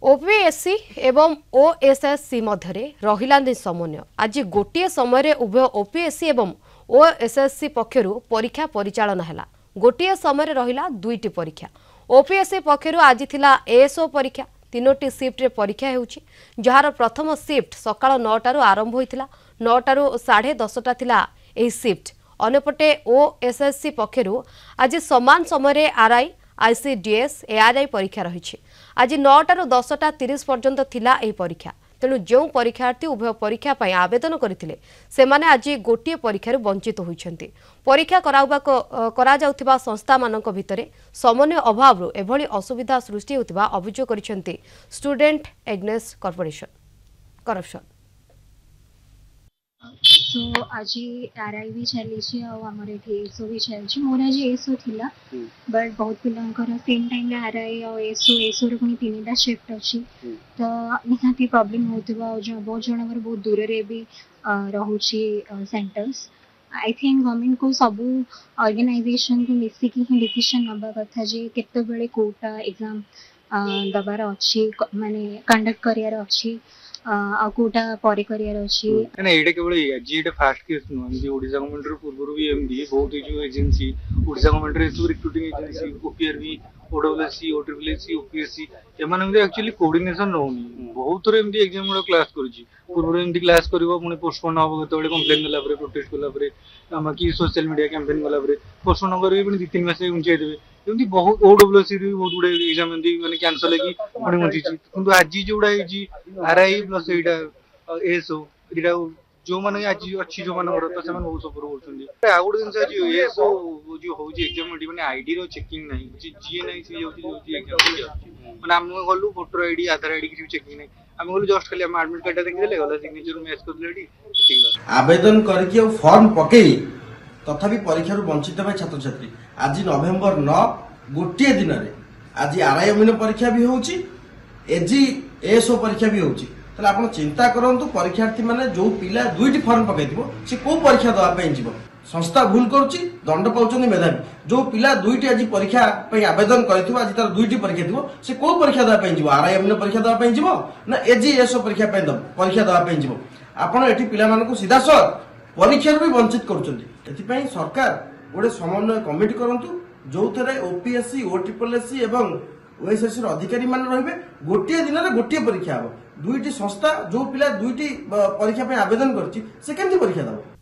OPSC एवं OSSC मध्य रहिलांदी समन्वय आज गोटे समय उभय ओपीएससी एवं ओएसएससी पक्षर परीक्षा परिचालन है। गोटे समय रहिला दुईटी परीक्षा। ओपीएससी पक्षर आज थिला एएसओ परीक्षा। तीनोटी शिफ्ट रे परीक्षा होउछि, जहार प्रथम शिफ्ट सकाळ 9टारू आरंभ होइतिला। 9टारू 10:30 थिला एही शिफ्ट। अन्यपटे ओएसएससी पक्षर आज समान समय आरआई आईसीडीएस एआरआई परीक्षा रही। आज 9टारू 10:30 पर्यंत थिला एही परीक्षा। तेणु जो परीक्षार्थी उभय परीक्षा पई आवेदन करथिले सेमाने आज गोटे परीक्षार वंचित होइछन्ति। परीक्षा करा जाउथिबा संस्था मानक भितरे समन्वय अभाव एभली असुविधा सृष्टि होतिबा अभियोग करिसेंति स्टूडेंट एग्नेस करप्शन। सो आज आरआई भी चली आमर ये एसओ भी चलती। मोर आज एसओ थिला बट बहुत पिलांकर सेम टाइम आरआई और एसओ रे पुनी तीनटा शिफ्ट अच्छी तो निहाती प्रॉब्लम होतिबा। बहुत जन बहुत दूर रे भी रहुची सेंटर्स। आई थिंक गवर्नमेंट को सब ऑर्गेनाइजेशन को मिसिकी ही डिसीजन नबा कथा जे केते बेले कोटा एग्जाम दबार अच्छी माने कंडक्ट करियर अच्छी आ कोटा परे करियर अच्छी ना। एटा केवल जी एटा फास्ट केस नो एमदी ओडिसा गवर्नमेंट रो पूर्व भी एमदी बहुत जो एजेंसी ओडिसा गवर्नमेंट रे सब रिक्रूटिंग एजेंसी ओपीआरबी ओडब्ल्यूएससी ओट्रिपलएससी ओपीएससी एमान एमदी एक्चुअली कोऑर्डिनेशन रहउनी। बहुत थोर एमदी एग्जाम रो क्लास करूची पूर्व एमदी क्लास करबो पुनी पोस्टपोन हो गतबेले कंप्लेन गला परे प्रोटेस्ट गला परे हम की सोशल मीडिया कैंपेन गला परे पोस्टपोन करबे पुनी 2-3 मास उंचाई देबे। एमदी बहुत ओडब्ल्यूएससी रे बहुत गुडे एग्जाम एमदी माने कैंसिल हेकी पुनी मुंची किंतु आज जोडा जी आरआई प्लस एटा एसओ एटा जो माने आज अच्छी जो माने तो से बहुत सफर होछन्दी। आ गुड दिन से जो एसओ जो होजी एग्जाम माने आईडी रो चेकिंग नहीं जी नहीं से जो एग्जाम माने हम गलु वोटर आईडी आधार आईडी की चेकिंग नहीं। हम गलु जस्ट खाली हम एडमिट कार्ड देखि देले गला सिग्नेचर मैच कर लेडी ठीक आवेदन करके फॉर्म पकेई तथापि परीक्षा रु वंचित भाई छात्र छात्री आज नवेम्बर 9 गोटे दिन रे आज आरआई अमीन परीक्षा भी होउची एजी एसओ परीक्षा भी होउची। ताले आपण चिंता करंतु परीक्षार्थी माने जो पिला दुईटी फॉर्म पकेइथिबो से को परीक्षा दवा पे जीवो संस्था भूल करूची दंड पाउचनी मेधावी। जो पिला दुईटी आज परीक्षा पे आवेदन करथिबो आज तार दुईटी परीक्षा दिबो से को परीक्षा दवा पे जीवो आरआई अमीन परीक्षा दवा पे जीवो ना एजी एसओ परीक्षा पे परीक्षा दवा पे जीवो। आपण एठी पिला मानकु सीधा सर परीक्षा भी वंचित करूचंती। एथि सरकार गोटे समन्वय कमिटी करंतु जो थरे ओपीएससी ओट्रिपलएससी एवं ओएसएससी अधिकारी मान रहिबे। गोटे दिन रे गोटे परीक्षा हो दुईटी संस्था जो पिला दुईटी परीक्षा पे आवेदन करछि से केमती परीक्षा दबो।